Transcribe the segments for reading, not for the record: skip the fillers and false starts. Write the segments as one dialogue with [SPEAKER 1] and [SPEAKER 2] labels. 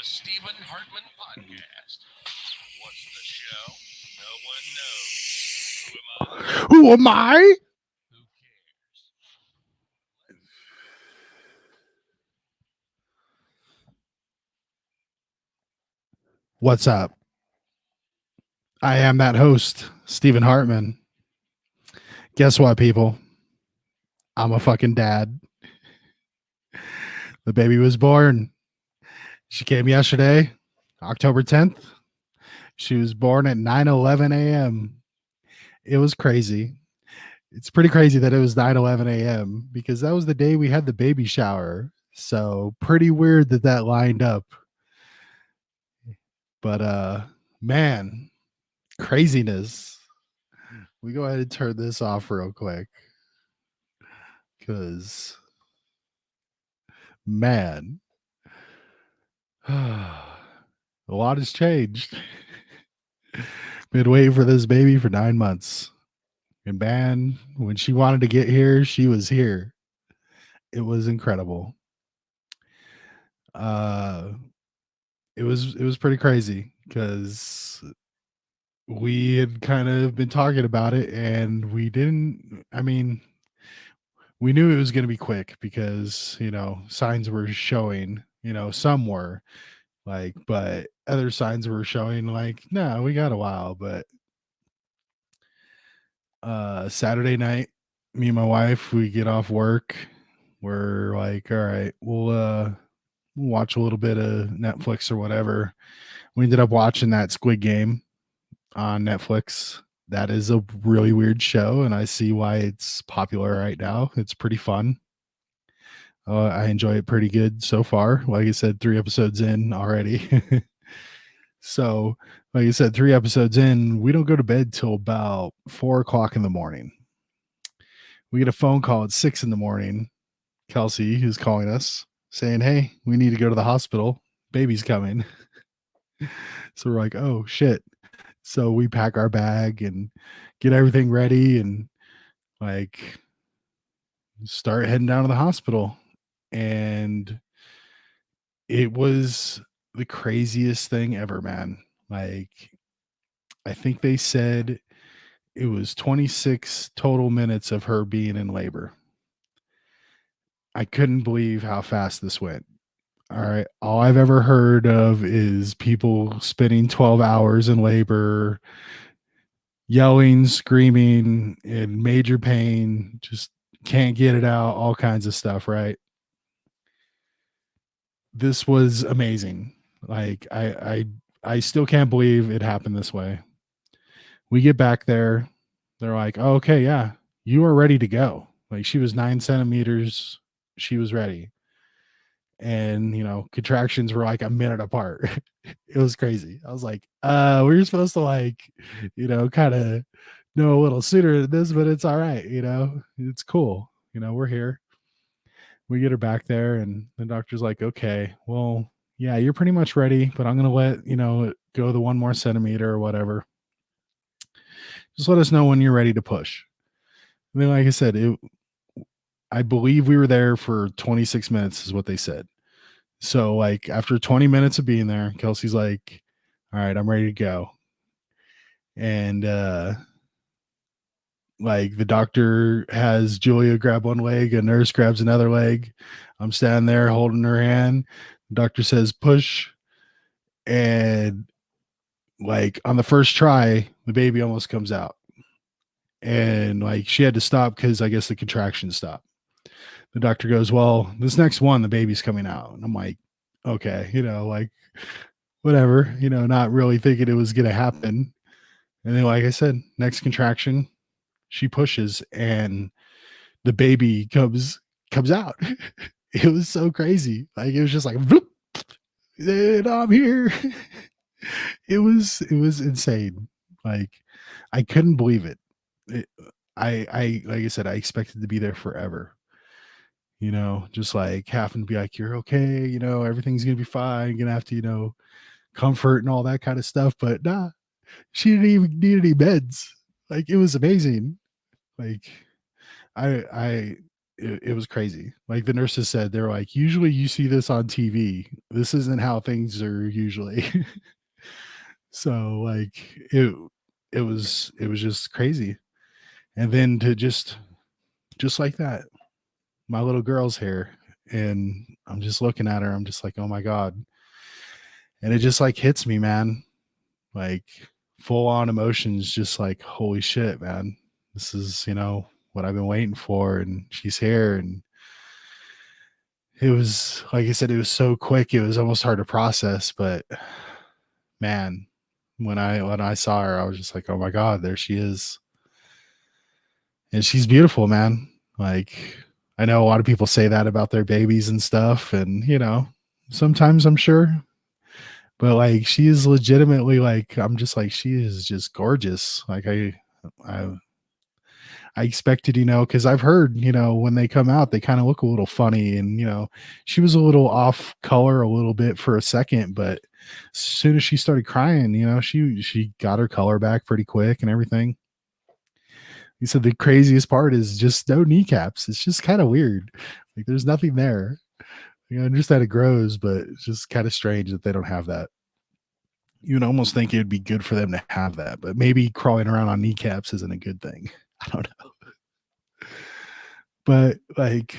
[SPEAKER 1] Stephen Hartmann podcast. What's the show? No one knows.
[SPEAKER 2] Who am I?
[SPEAKER 1] Who cares?
[SPEAKER 2] What's up? I am that host, Stephen Hartmann. Guess what, people? I'm a fucking dad. The baby was born. She came yesterday, October 10th. She was born at 9:11 a.m. It was crazy. It's pretty crazy that it was 9:11 a.m. because that was the day we had the baby shower. So pretty weird that that lined up. But man, craziness. We go ahead and turn this off real quick. Because man, a lot has changed. Been waiting for this baby for 9 months. And man, when she wanted to get here, she was here. It was incredible. Uh it was pretty crazy because we had kind of been talking about it and we didn't we knew it was going to be quick because, signs were showing, some were like, but other signs were showing like, no, we got a while. But Saturday night, me and my wife, we get off work. We're like, all right, we'll watch a little bit of Netflix or whatever. We ended up watching that Squid Game on Netflix. That is a really weird show, and I see why it's popular right now. It's pretty fun. I enjoy it pretty good so far. Like I said, 3 episodes in already. So, like I said, 3 episodes in, we don't go to bed till about 4 o'clock in the morning. We get a phone call at 6 in the morning. Kelsey, who's calling us, saying, "Hey, we need to go to the hospital. Baby's coming." So we're like, "Oh shit!" So we pack our bag and get everything ready and like start heading down to the hospital. And it was the craziest thing ever, man. Like, I think they said it was 26 total minutes of her being in labor. I couldn't believe how fast this went. All right. All I've ever heard of is people spending 12 hours in labor, yelling, screaming, in major pain, just can't get it out, all kinds of stuff, right? This was amazing. Like I still can't believe it happened this way. We get back there, they're like, oh, okay, yeah, you are ready to go. Like she was 9 centimeters, she was ready. And contractions were like a minute apart. It was crazy. I was like, we were supposed to like, kind of know a little sooner than this, but it's all right, it's cool. We're here. We get her back there and the doctor's like, okay, well, yeah, you're pretty much ready, but I'm gonna let, it go the 1 more centimeter or whatever. Just let us know when you're ready to push. I mean, like I said, I believe we were there for 26 minutes is what they said. So like after 20 minutes of being there, Kelsey's like, all right, I'm ready to go. And like the doctor has Julia grab one leg, a nurse grabs another leg. I'm standing there holding her hand. The doctor says push. And like on the first try, the baby almost comes out. And like she had to stop because I guess the contraction stopped. The doctor goes, well, this next one, the baby's coming out. And I'm like, okay, like whatever, not really thinking it was going to happen. And then, like I said, next contraction, she pushes and the baby comes out. It was so crazy. Like it was just like, bloop, and I'm here. It was insane. Like I couldn't believe it. it I like I said, I expected to be there forever. Just like having to be like, you're okay, everything's gonna be fine. You're gonna have to, comfort and all that kind of stuff. But nah, she didn't even need any meds. Like it was amazing. Like I it was crazy. Like the nurses said, they're like, usually you see this on TV. This isn't how things are usually. So like it was just crazy. And then to just like that, my little girl's here, and I'm just looking at her. I'm just like, oh my God. And it just like hits me, man. Like full on emotions, just like, holy shit, man. This is, what I've been waiting for. And she's here. And it was, like I said, it was so quick. It was almost hard to process. But man, when I saw her, I was just like, oh my God, there she is. And she's beautiful, man. Like, I know a lot of people say that about their babies and stuff. And, sometimes I'm sure, but like she is legitimately like, I'm just like, she is just gorgeous. Like I I expected, because I've heard, when they come out, they kind of look a little funny, and she was a little off color a little bit for a second, but as soon as she started crying, she got her color back pretty quick and everything. He said the craziest part is just no kneecaps. It's just kind of weird. Like there's nothing there. I understand it grows, but it's just kind of strange that they don't have that. You'd almost think it'd be good for them to have that, but maybe crawling around on kneecaps isn't a good thing. I don't know. But like,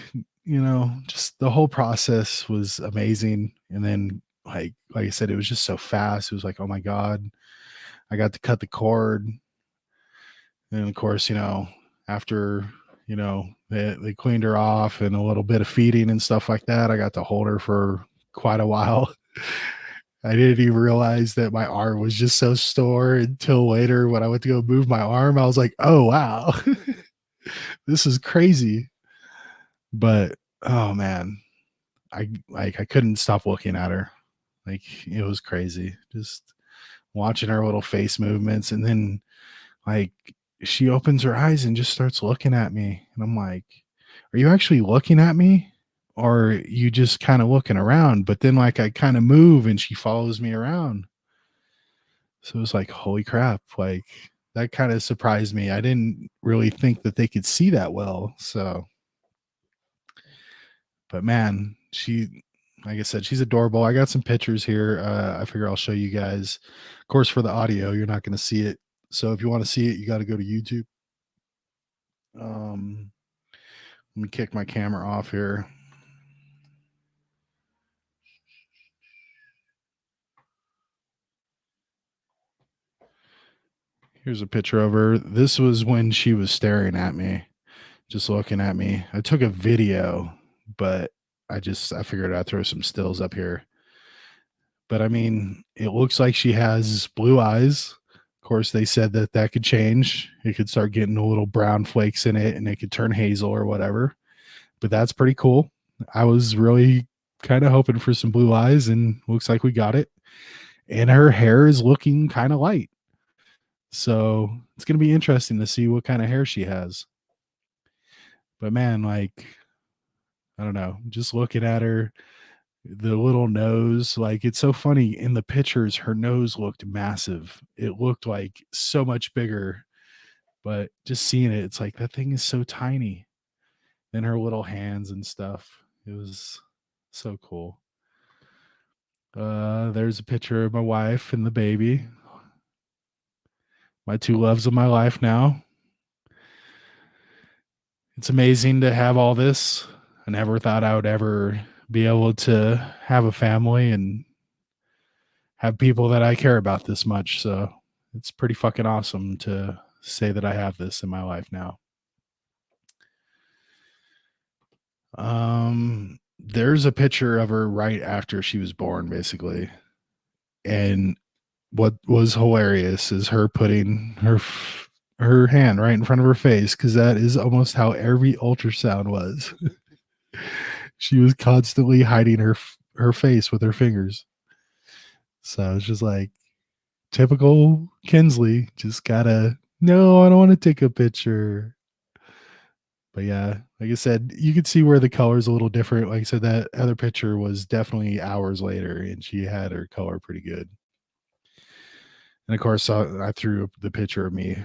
[SPEAKER 2] just the whole process was amazing. And then like I said, it was just so fast. It was like, oh my God, I got to cut the cord. And of course, after, they cleaned her off and a little bit of feeding and stuff like that, I got to hold her for quite a while. I didn't even realize that my arm was just so sore until later when I went to go move my arm. I was like, oh wow, this is crazy. But oh man, I couldn't stop looking at her. Like it was crazy. Just watching her little face movements, and then like she opens her eyes and just starts looking at me, and I'm like, are you actually looking at me, or are you just kind of looking around? But then like I kind of move and she follows me around. So it was like, holy crap, like that kind of surprised me. I didn't really think that they could see that well. So, but man, like I said, she's adorable. I got some pictures here. I figure I'll show you guys. Of course, for the audio, you're not going to see it. So if you want to see it, you got to go to YouTube. Um, Let me kick my camera off here. Here's a picture of her. This was when she was staring at me, just looking at me. I took a video, but I figured I'd throw some stills up here. But I mean, it looks like she has blue eyes. Of course, they said that that could change. It could start getting a little brown flakes in it and it could turn hazel or whatever. But that's pretty cool. I was really kind of hoping for some blue eyes, and looks like we got it. And her hair is looking kind of light. So it's going to be interesting to see what kind of hair she has. But man, like, I don't know, just looking at her, the little nose, like it's so funny in the pictures, her nose looked massive. It looked like so much bigger, but just seeing it, it's like that thing is so tiny. And her little hands and stuff. It was so cool. There's a picture of my wife and the baby. My two loves of my life now. It's amazing to have all this. I never thought I would ever be able to have a family and have people that I care about this much. So it's pretty fucking awesome to say that I have this in my life now. There's a picture of her right after she was born, basically. And what was hilarious is her putting her hand right in front of her face, because that is almost how every ultrasound was. She was constantly hiding her face with her fingers. So it's just like typical Kensely, just gotta, no, I don't want to take a picture. But yeah, like I said, you could see where the color's a little different. Like I said, that other picture was definitely hours later, and she had her color pretty good. And of course, I threw up the picture of me.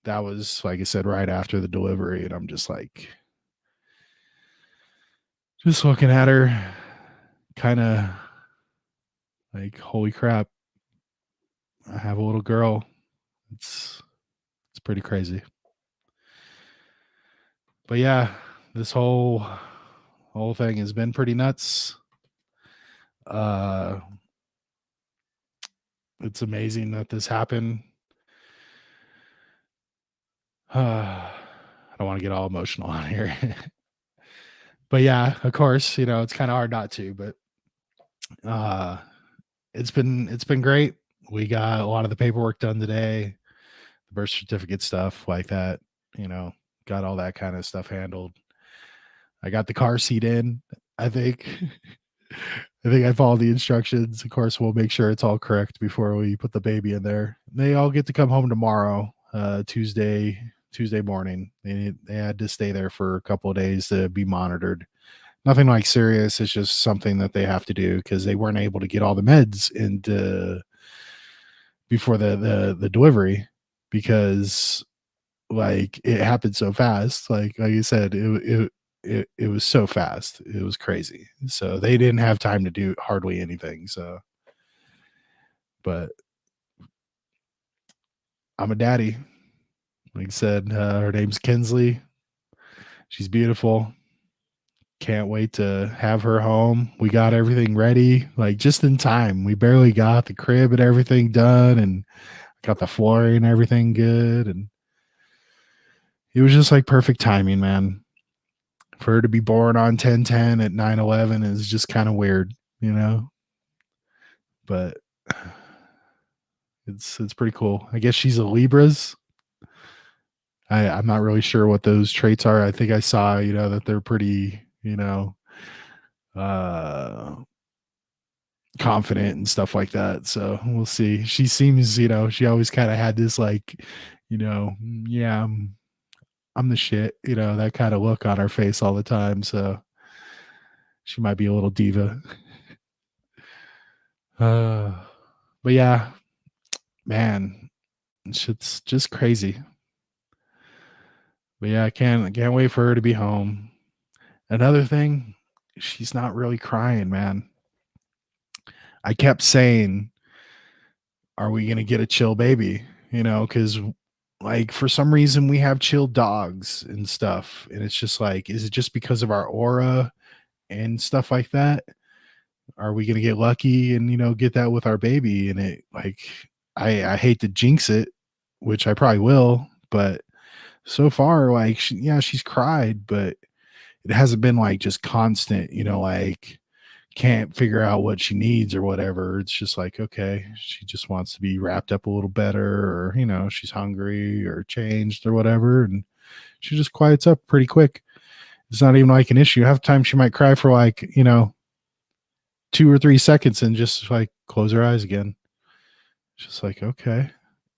[SPEAKER 2] That was, like I said, right after the delivery, and I'm just like, just looking at her, kind of like, holy crap, I have a little girl. It's pretty crazy. But yeah, this whole thing has been pretty nuts. Uh, it's amazing that this happened. I don't want to get all emotional on here. But yeah, of course, it's kind of hard not to, but uh it's been great. We got a lot of the paperwork done today, the birth certificate stuff like that, you know, got all that kind of stuff handled. I got the car seat in, I think. I think I followed the instructions. Of course, we'll make sure it's all correct before we put the baby in there. They all get to come home tomorrow, Tuesday morning. They had to stay there for a couple of days to be monitored. Nothing like serious. It's just something that they have to do because they weren't able to get all the meds into before the delivery because like it happened so fast. Like you said, it was so fast. It was crazy. So they didn't have time to do hardly anything. So, but I'm a daddy. Like I said, her name's Kensely. She's beautiful. Can't wait to have her home. We got everything ready, like just in time. We barely got the crib and everything done, and got the flooring and everything good. And it was just like perfect timing, man. For her to be born on 10/10 at 9/11 is just kind of weird, you know? But it's pretty cool. I guess she's a Libras. I'm not really sure what those traits are. I think I saw, that they're pretty, uh confident and stuff like that. So we'll see. She seems, she always kind of had this like, yeah, I'm the shit, that kind of look on her face all the time. So she might be a little diva. Uh, but yeah, man, shit's just crazy. But yeah, I can't wait for her to be home. Another thing, she's not really crying, man. I kept saying, "Are we gonna get a chill baby?" Because like for some reason we have chill dogs and stuff, and it's just like, is it just because of our aura and stuff like that? Are we gonna get lucky and get that with our baby? And it like, I hate to jinx it, which I probably will, but so far, like, yeah, she's cried, but it hasn't been like just constant, like can't figure out what she needs or whatever. It's just like, okay, she just wants to be wrapped up a little better, or, she's hungry or changed or whatever. And she just quiets up pretty quick. It's not even like an issue. Half the time she might cry for like, 2 or 3 seconds and just like close her eyes again. Just like, okay,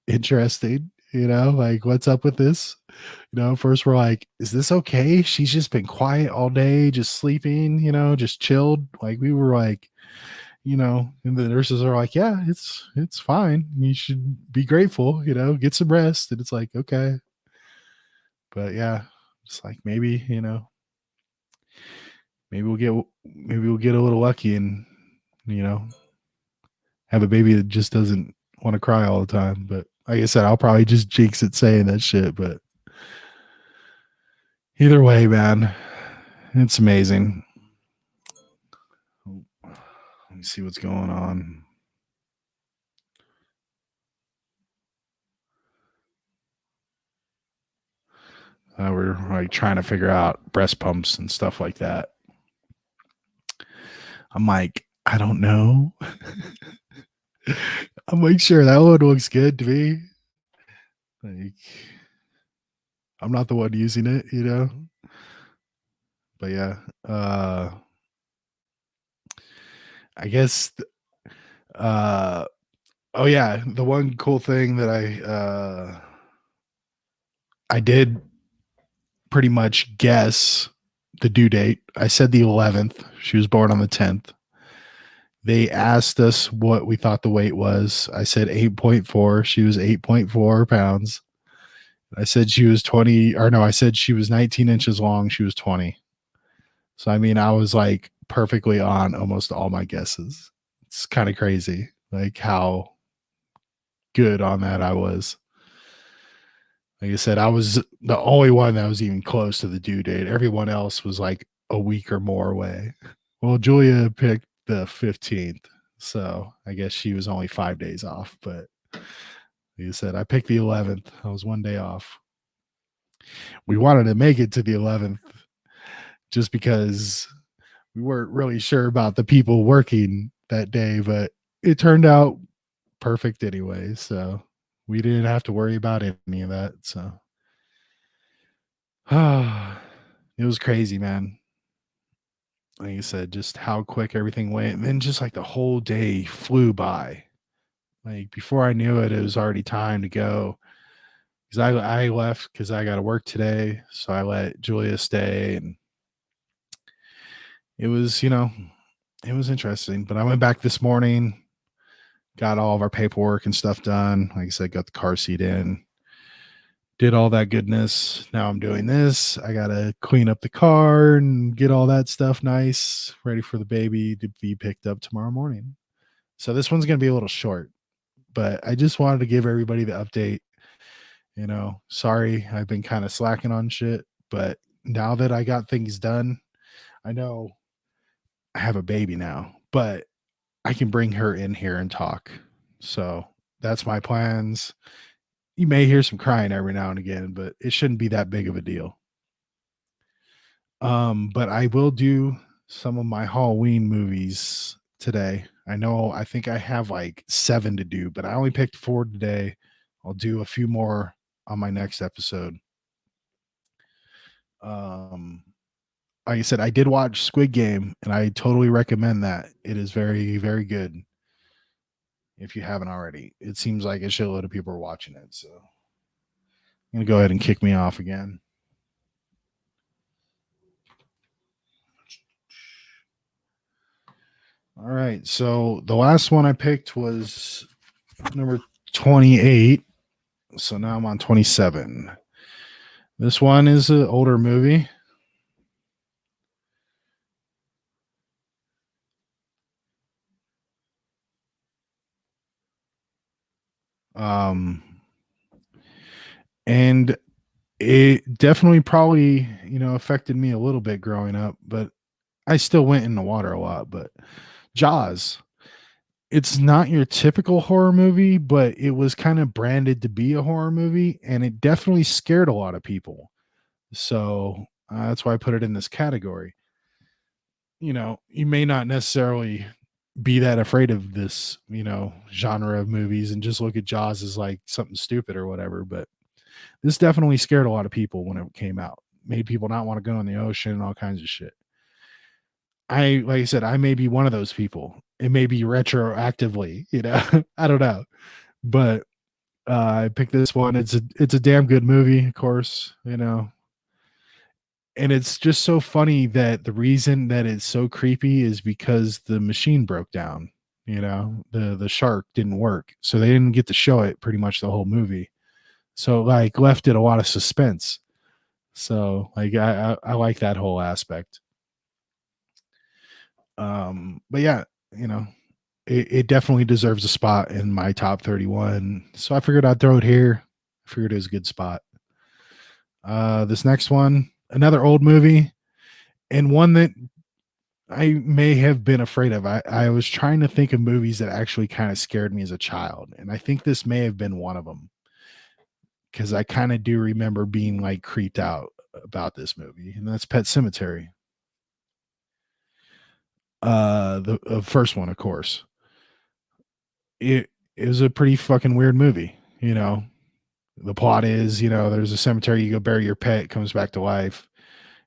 [SPEAKER 2] interesting. Like what's up with this? First we're like, is this okay? She's just been quiet all day, just sleeping, just chilled. Like we were like, and the nurses are like, yeah, it's fine. You should be grateful, get some rest. And it's like, okay. But yeah, it's like maybe we'll get a little lucky and, you know, have a baby that just doesn't want to cry all the time. But like I said, I'll probably just jinx it saying that shit. But either way, man, it's amazing. Let me see what's going on. We're like trying to figure out breast pumps and stuff like that. I'm like, I don't know. I'm like, sure, that one looks good to me. Like, I'm not the one using it. But yeah, I guess. Uh, oh yeah, the one cool thing that I did pretty much guess the due date. I said the 11th. She was born on the 10th. They asked us what we thought the weight was. I said 8.4. She was 8.4 pounds. I said she was 20, or no, I said she was 19 inches long. She was 20. So I mean, I was like perfectly on almost all my guesses. It's kind of crazy, like how good on that I was. Like I said, I was the only one that was even close to the due date. Everyone else was like a week or more away. Well, Julia picked the 15th, so I guess she was only 5 days off. But like I said, I picked the 11th. I was one day off. We wanted to make it to the 11th just because we weren't really sure about the people working that day, but it turned out perfect anyway. So we didn't have to worry about any of that. So it was crazy, man. Like you said, just how quick everything went. And then just like the whole day flew by. Like before I knew it, it was already time to go. Because I left because I got to work today. So I let Julia stay. And it was, it was interesting. But I went back this morning, got all of our paperwork and stuff done. Like I said, got the car seat in, did all that goodness. Now I'm doing this. I got to clean up the car and get all that stuff nice, ready for the baby to be picked up tomorrow morning. So this one's going to be a little short, but I just wanted to give everybody the update. Sorry, I've been kind of slacking on shit, but now that I got things done, I know I have a baby now, but I can bring her in here and talk. So that's my plans. You may hear some crying every now and again, but it shouldn't be that big of a deal. But I will do some of my Halloween movies today. I think I have like 7 to do, but I only picked 4 today. I'll do a few more on my next episode. Um, like I said, I did watch Squid Game and I totally recommend that. It is very, very good. If you haven't already, it seems like a shitload of people are watching it. So I'm gonna go ahead and kick me off again. All right. So the last one I picked was number 28. So now I'm on 27. This one is an older movie. Um, and it definitely probably, affected me a little bit growing up, but I still went in the water a lot. But Jaws, it's not your typical horror movie, but it was kind of branded to be a horror movie, and it definitely scared a lot of people. So that's why I put it in this category. You may not necessarily be that afraid of this, genre of movies and just look at Jaws as like something stupid or whatever. But this definitely scared a lot of people when it came out, made people not want to go in the ocean and all kinds of shit. Like I said, I may be one of those people. It may be retroactively, I don't know. But I picked this one. It's a damn good movie, of course, and it's just so funny that the reason that it's so creepy is because the machine broke down. The shark didn't work, so they didn't get to show it pretty much the whole movie. So like left it a lot of suspense. So like I like that whole aspect. But yeah, you know, it definitely deserves a spot in my top 31. So I figured I'd throw it here. I figured it was a good spot. This next one, another old movie, and one that I may have been afraid of. I was trying to think of movies that actually kind of scared me as a child, and I think this may have been one of them because I kind of do remember being like creeped out about this movie, and that's Pet Cemetery. The first one, of course. It was a pretty fucking weird movie. The plot is, there's a cemetery, you go bury your pet, it comes back to life.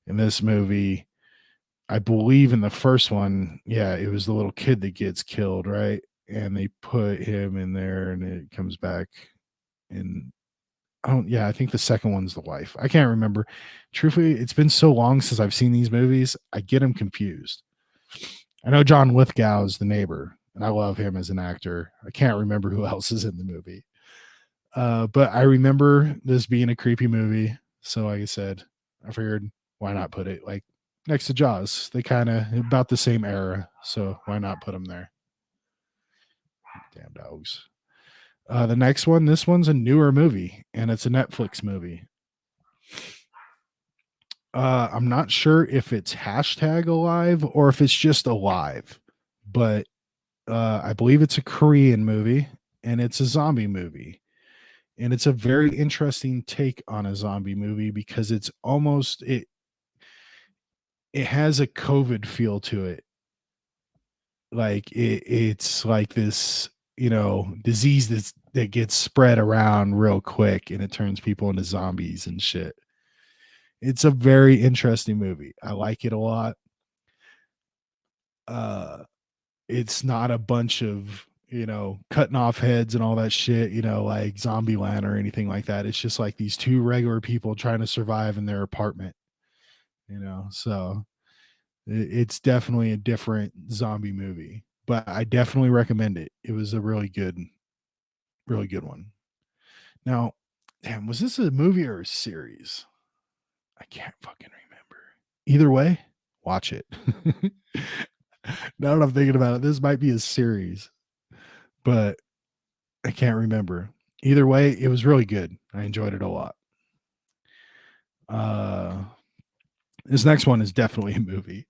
[SPEAKER 2] In this movie, I believe in the first one, yeah, it was the little kid that gets killed, right? And they put him in there and it comes back. And yeah, I think the second one's the wife. I can't remember. Truthfully, it's been so long since I've seen these movies, I get them confused. I know John Lithgow is the neighbor, and I love him as an actor. I can't remember who else is in the movie. But I remember this being a creepy movie. So like I said, I figured why not put it like next to Jaws. They kind of about the same era, so why not put them there? Damn dogs. The next one, this one's a newer movie, and it's a Netflix movie. I'm not sure if it's hashtag alive or if it's just alive, but I believe it's a Korean movie and it's a zombie movie. And it's a very interesting take on a zombie movie because it's almost it has a COVID feel to it. Like it's like this, disease that gets spread around real quick and it turns people into zombies and shit. It's a very interesting movie. I like it a lot. Uh it's not a bunch of, cutting off heads and all that shit, like Zombieland or anything like that. It's just like these two regular people trying to survive in their apartment, So it's definitely a different zombie movie, but I definitely recommend it. It was a really good one. Now, damn, was this a movie or a series? I can't fucking remember. Either way, watch it. Now that I'm thinking about it, this might be a series, but I can't remember. Either way, it was really good. I enjoyed it a lot. Uh, this next one is definitely a movie.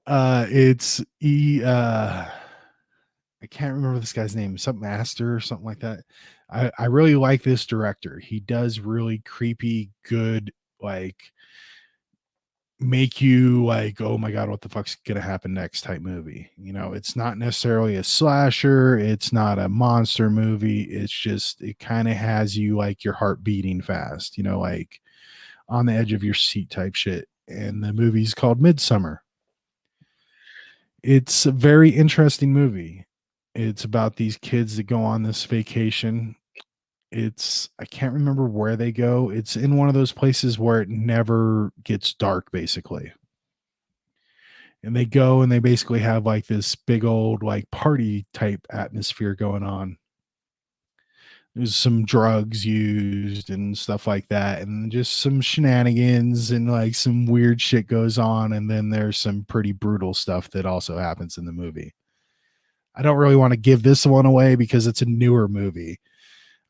[SPEAKER 2] It's I can't remember this guy's name, something Master or something like that. I really like this director. He does really creepy, good, like make you like, oh my god, what the fuck's gonna happen next type movie. It's not necessarily a slasher, it's not a monster movie. It's just it kind of has you like your heart beating fast, like on the edge of your seat type shit. And the movie's called Midsummer. It's a very interesting movie. It's about these kids that go on this vacation. I can't remember where they go. It's in one of those places where it never gets dark, basically. And they go and they basically have like this big old like party type atmosphere going on. There's some drugs used and stuff like that, and just some shenanigans and like some weird shit goes on. And then there's some pretty brutal stuff that also happens in the movie. I don't really want to give this one away because it's a newer movie.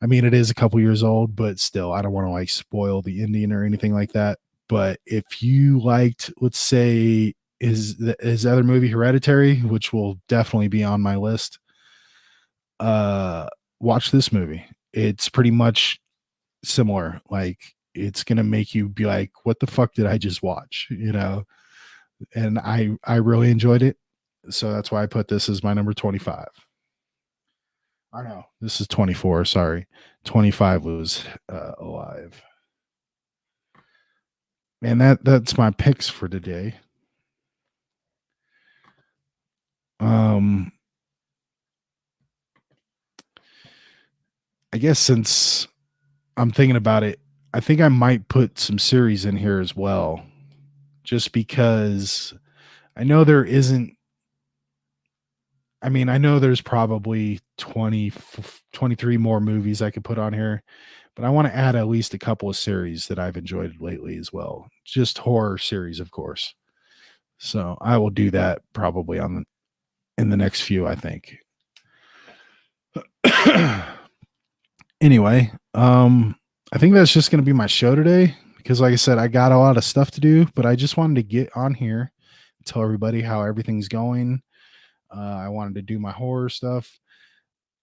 [SPEAKER 2] I mean, it is a couple years old, but still, I don't want to like spoil the ending or anything like that. But if you liked, let's say, his other movie Hereditary, which will definitely be on my list, watch this movie. It's pretty much similar. Like it's gonna make you be like, what the fuck did I just watch? And I really enjoyed it. So that's why I put this as my number 25. I know this is 24. Sorry, 25 was alive. And that's my picks for today. Um, I guess since I'm thinking about it, I think I might put some series in here as well, just because I know there isn't. I mean, I know there's probably 23 more movies I could put on here, but I want to add at least a couple of series that I've enjoyed lately as well. Just horror series, of course. So I will do that probably in the next few, I think. Anyway, I think that's just going to be my show today because, like I said, I got a lot of stuff to do, but I just wanted to get on here, tell everybody how everything's going. I wanted to do my horror stuff.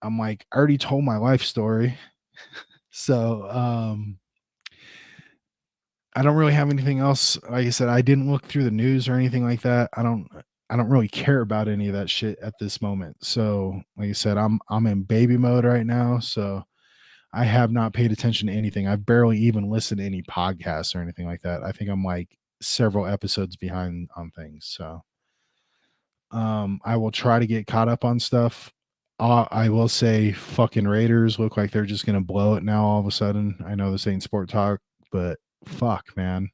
[SPEAKER 2] I'm like, I already told my life story. So, I don't really have anything else. Like I said, I didn't look through the news or anything like that. I don't really care about any of that shit at this moment. So, like I said, I'm in baby mode right now. So I have not paid attention to anything. I've barely even listened to any podcasts or anything like that. I think I'm like several episodes behind on things. So I will try to get caught up on stuff. I will say fucking Raiders look like they're just gonna blow it now all of a sudden. I know this ain't sport talk, but fuck, man.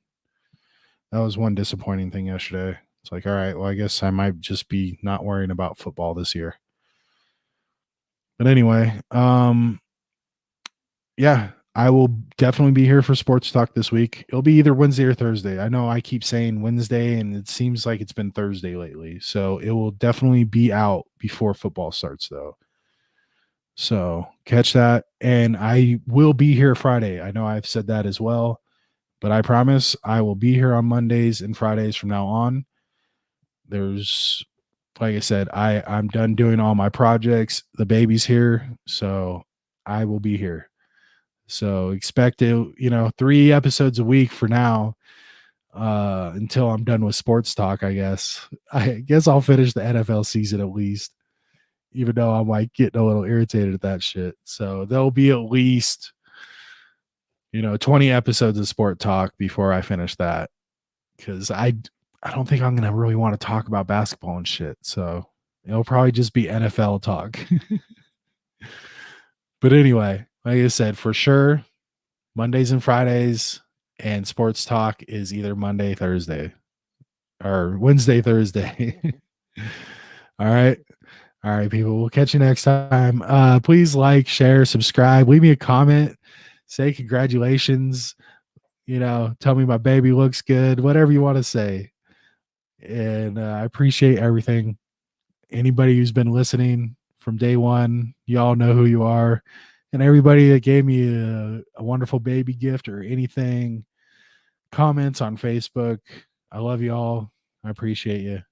[SPEAKER 2] That was one disappointing thing yesterday. It's like, all right, well, I guess I might just be not worrying about football this year. But anyway, yeah, I will definitely be here for sports talk this week. It'll be either Wednesday or Thursday. I know I keep saying Wednesday, and it seems like it's been Thursday lately. So it will definitely be out before football starts, though. So catch that. And I will be here Friday. I know I've said that as well, but I promise I will be here on Mondays and Fridays from now on. There's, like I said, I'm done doing all my projects. The baby's here, so I will be here. So expect it, 3 episodes a week for now, until I'm done with sports talk, I guess. I guess I'll finish the NFL season at least, even though I'm like getting a little irritated at that shit. So there'll be at least, 20 episodes of sport talk before I finish that. Cause I don't think I'm gonna really want to talk about basketball and shit. So it'll probably just be NFL talk. But anyway, like I said, for sure, Mondays and Fridays, and sports talk is either Monday, Thursday, or Wednesday, Thursday. All right. All right, people. We'll catch you next time. Please like, share, subscribe, leave me a comment, say congratulations, tell me my baby looks good, whatever you want to say. And I appreciate everything. Anybody who's been listening from day one, you all know who you are. And everybody that gave me a wonderful baby gift or anything, comments on Facebook. I love you all. I appreciate you.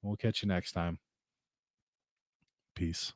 [SPEAKER 2] We'll catch you next time. Peace.